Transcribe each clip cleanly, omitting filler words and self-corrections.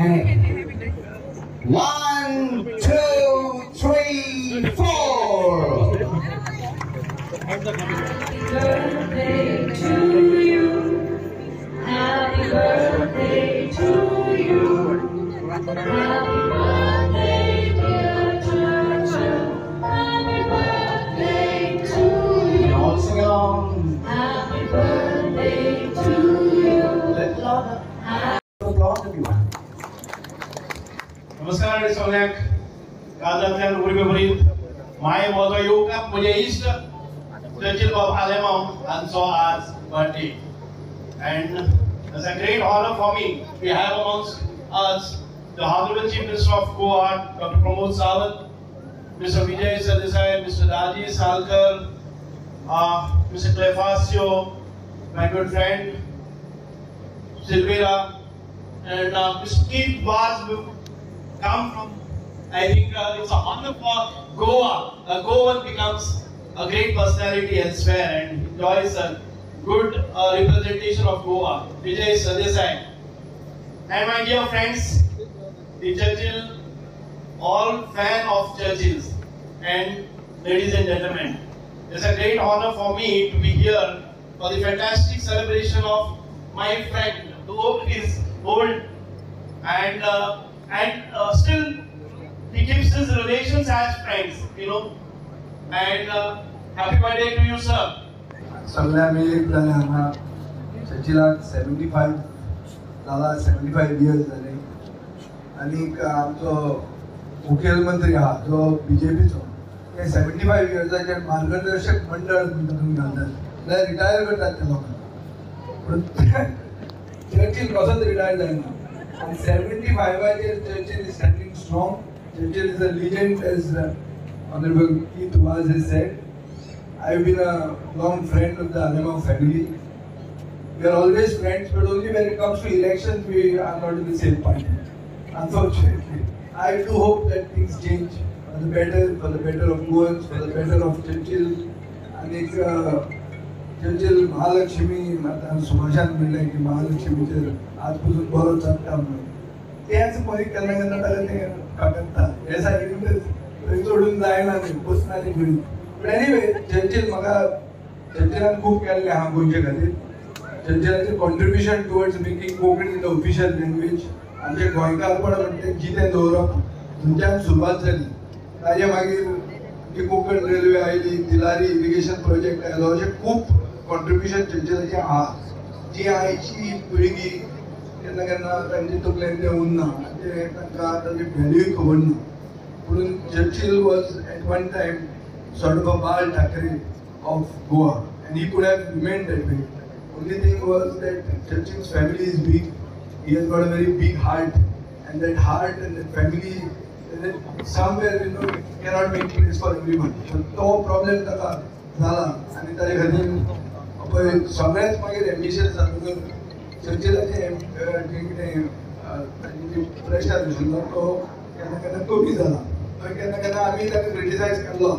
1, 2, 3, 4. Happy birthday to you. Happy birthday to you. Happy birthday, dear Churchill. Happy birthday to you. All sing along. Happy birthday to you. Let love applause everyone. नमस्कार आणि सगळ्यांक काजांतल्या उर्बे बरीत my mojo येवपाक म्हजे इश्ट Churchill बाब आलेमांव हांचो आज birthday and it's a great honor for me we have amongst us the Honorable Chief Minister of Goa Dr. Pramod Sawant, Mr. Vijay Sardesai, Mr. Rajesh Salkar, Mr. Cleofascio, my good friend Silvera, and Mr. Keith Vaz come from. I think it's a honor for Goa. A Goan becomes a great personality elsewhere and enjoys a good representation of Goa. Vijay Sardesai. And my dear friends, the Churchill, all fan of Churchills, and ladies and gentlemen, it's a great honor for me to be here for the fantastic celebration of my friend, who is old and still he keeps his relations as friends, you know. And happy birthday to you, sir. सगळ्या मेळीक जाले हांगा चर्चिलाक 75 जाला 75 years जाले आनीक आमचो मुखेलमंत्री आहा जो बीजेपीचो ते 75 इयर्साचेर मार्गदर्शक मंडळ म्हणून घालतात जाल्यार रिटायर करतात ते लोकांक पूण चर्चिल कसोच रिटायर जायना आनी 75 Churchill is standing strong. Churchill is a legend, as Honorable Keith Vaz has said. I've been a long friend of the Alema family. We are always friends, but only when it comes to elections, we are not in the same party. Unfortunately, I do hope that things change for the better of Goans, for the better of Churchill. And Churchill Mahalakshmi, Subhashan म्हणलें की महालक्ष्मीचेर आजपासून बरो चलता म्हणून तेच मरी केन्ना केन्ना ताका तें खटकता हे सायडीन थंय सोडून जायना न्ही पर्सनली घेवन. बट एनीवे चर्चिलान खूब केल्लें आहा गोंयचे खातीर. चर्चिलाचें contribution towards making Konkani the official language आमचें गोंयकारपण म्हणटा जितें दवरप थंयच्यान सुरवात जाली. ताजे मागीर जी कोंकण रेल्वे आयली, तिलारी इरिगेशन प्रोजेक्ट आयलो, अशें खूब कॉन्ट्रिब्युशन चर्चिलाचें आहा जी आयची पिळगी केन्ना केन्ना तांचे तकलेन तें उरना आनी तांकां ताची व्हॅल्यूय खबर ना. म्हणून Churchill was at one time sort of a Bal Thackeray of Goa, and he could have remained that way. Only thing was that Churchill's family is big. He has got a very big heart, and that heart and that family, somewhere cannot make place for everyone. So तो problem ताका जाला आनी ताचे खातीर पळय सगळ्याच मागीर ambitious जातकच चर्चिलाचें ताची प्रेशर आशिल्लो तो केन्ना केन्ना कमी जाला. केन्ना केन्ना आमी ताका क्रिटिसायज केल्लो.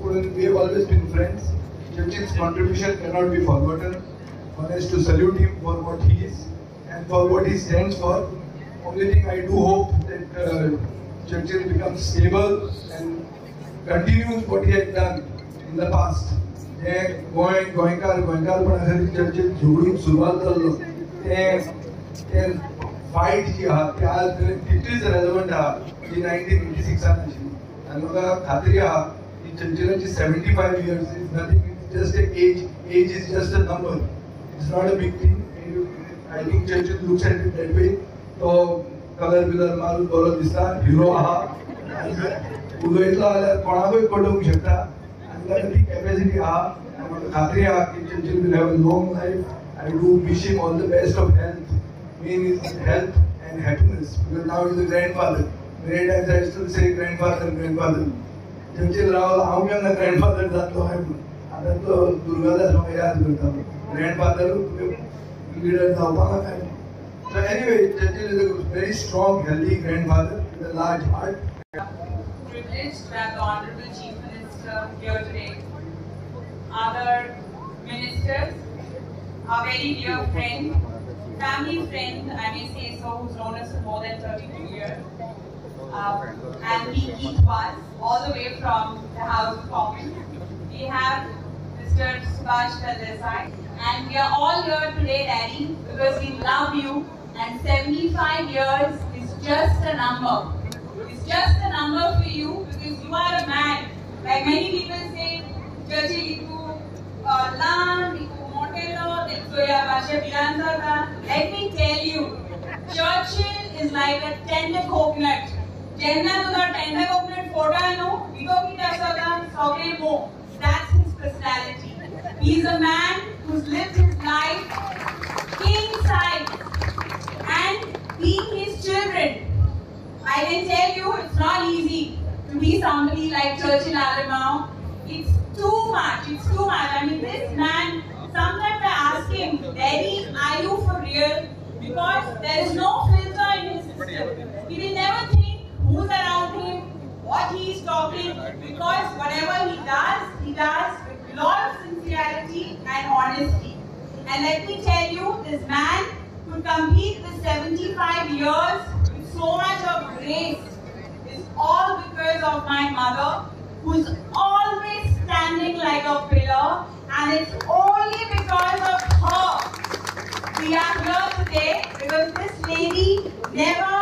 We have always been friends. Churchill's contribution cannot be forgotten. One has to salute him for what he is and for what he stands for. Only thing I do hope that Churchill becomes stable and continues what he had done in the past. गोंयकारपणाखातीर चर्चिल झगडून सुरवात जाल्लो ते fight जी आहा ती आज तितलीच relevant आहा जी 1986 आशिल्ली. आनी म्हाका खात्री आहा Churchilla's 75 years is nothing, it's just an age. Age is just a number. It's not a big thing. I think Churchill looks at it that way. So, color मारून बरो दिसता, हिरो आहा. उलयतलो जाल्यार कोणाकूय पटोवंक शकता. आनी ताका ती कॅपॅसिटी आहा. म्हाका खात्री आहा की Churchill will have a long life. I do wish him all the best of health. Main is health and happiness. Because now he's a grandfather. Many times I still say grandfather. Churchill Rawla हांव केन्ना grandfather जातलो हांवें आतां तो दुर्गादास म्हाका याद करता grandfather leader जावपाक काय. So anyway, Churchill is a very strong, healthy grandfather with a large heart. Privileged to have the Honorable Chief Minister here today. Other ministers, our very dear friend, family friend, I may say so, who's known us for more than 32 years. And he eats us all the way from the House of Commons. We have Mr. Subhash Desai, and we are all here today, Daddy, because we love you. And 75 years is just a number. It's just a number for you because you are a man. Like many people say, Churchill, you land, you Motello, let me tell you, Churchill is like a tender coconut. Tender coconut photo, that's his personality. He's a man who's lived his life king size and being his children. I can tell you it's not easy to be somebody like Churchill Alamau. It's too much. I mean, this man, sometimes I ask him, Daddy, are you for real? Because there is no filter in his system. He will never think who's around him, what he is talking, because whatever he does with a lot of sincerity and honesty. And let me tell you, this man could complete the 75 years with so much of grace. It's all because of my mother, who's always standing like a pillar, and it's only because of her we are here today, because this lady never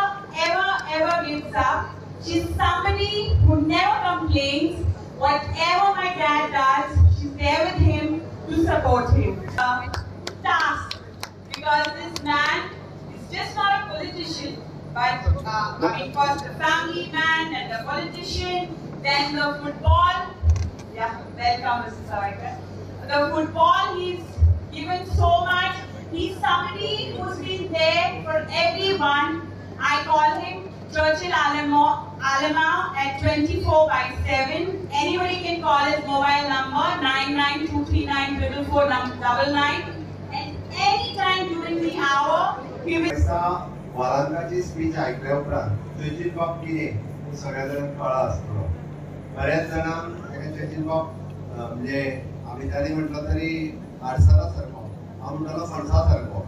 ever gives up. She's somebody who never complains. Whatever my dad does, she's there with him to support him. Task, because this man is just not a politician, but first the family man and the politician, then the football. Yeah, welcome, Mr. Savaikar. The football, he's given so much. He's somebody who's been there for everyone. I call him Churchill Alamau at 24/7. Anybody can call his mobile number 9923944499, and anytime during the hour he will. वालांकाची speech ऐकल्या उपरांत Churchill बाब कितें सगळ्या जाणांक कळ्ळा आसतलो. बऱ्याच जाणांक चर्चिल बाब म्हणजे आमी ताणी म्हटलं तरी आडसरा सारको, हांव म्हणटलो फणसा सारको.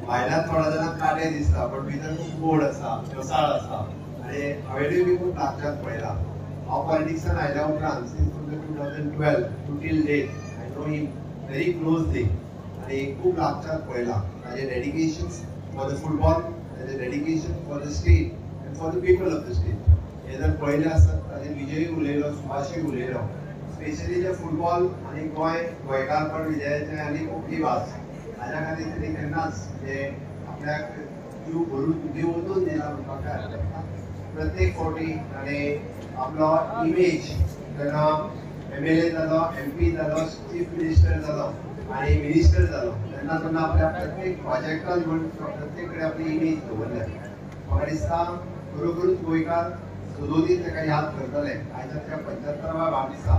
भायल्यान थोड्या जाणांक काटे दिसता, पण भितर खूब गोड आसा, रसाळ आसा. आनी हांवेनूय बी खूब लागच्यात पळयला. हांव पॉलिटिक्सान आयल्या उपरांत since 2012 to till date I know him very closely, आनी खूब लागच्यात पळयला. ताजें डेडिकेशन फॉर द फुटबॉल, ताजें dedication for the state and for the people of the state. हे जर पळयलें आसत ताजेर विजयी उलयलो, सुभाषूय उलयलो. स्पेशली जे फुटबॉल आनी गोंयकारपण विजयाचें आनी कोंकणी भास हाज्या खातीर तरी केन्नाच जे आपल्याक जीव ओतून दिला म्हणपाक प्रत्येक फावटी ताणें आपलो इमेज जेन्ना MLA जालो, MP जालो, चीफ मिनिस्टर जालो आनी मिनिस्टर जालो, तेन्ना आपल्या प्रत्येक प्रोजेक्टान प्रत्येक कडेन आपली इमेज दवरल्या. म्हाका दिसता खरोखरूच गोंयकार सदोदीत ताका याद करतले. आयच्या त्या 75व्या वाडदिसा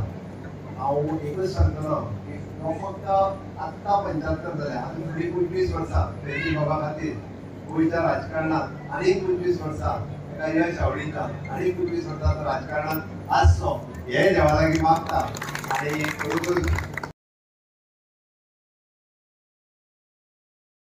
हांव एकच सांगतलो की तो फक्त आत्ता 75 जाल्या, आनी फुडें 25 वर्सां चर्चिल बाबा खातीर गोंयच्या राजकारणांत आनीक 25 वर्सां ताका यश आवडीता, आनीक 25 वर्सां राजकारणांत आसचो हे देवा लागीं मागता. आनी खरोखरूच